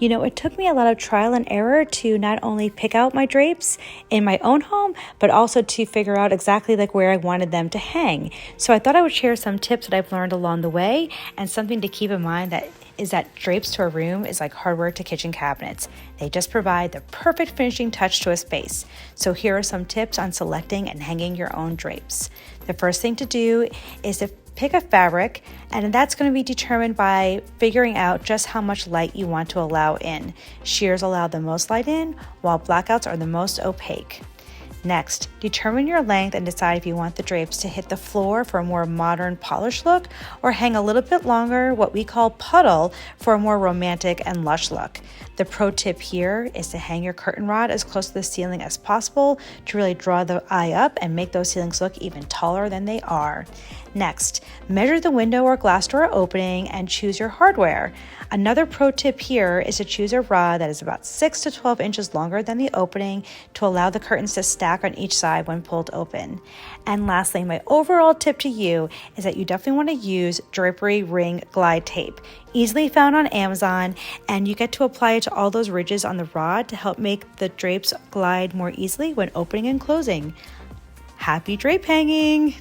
You know, it took me a lot of trial and error to not only pick out my drapes in my own home, but also to figure out exactly like where I wanted them to hang. So I thought I would share some tips that I've learned along the way, and something to keep in mind that is that drapes to a room is like hardware to kitchen cabinets. They just provide the perfect finishing touch to a space. So here are some tips on selecting and hanging your own drapes. The first thing to do is to pick a fabric, and that's going to be determined by figuring out just how much light you want to allow in. Sheers allow the most light in, while blackouts are the most opaque. Next, determine your length and decide if you want the drapes to hit the floor for a more modern polished look or hang a little bit longer, what we call puddle, for a more romantic and lush look. The pro tip here is to hang your curtain rod as close to the ceiling as possible to really draw the eye up and make those ceilings look even taller than they are. Next, measure the window or glass door opening and choose your hardware. Another pro tip here is to choose a rod that is about 6 to 12 inches longer than the opening to allow the curtains to stack on each side when pulled open. And lastly, my overall tip to you is that you definitely want to use drapery ring glide tape, easily found on Amazon, and you get to apply it to all those ridges on the rod to help make the drapes glide more easily when opening and closing. Happy drape hanging!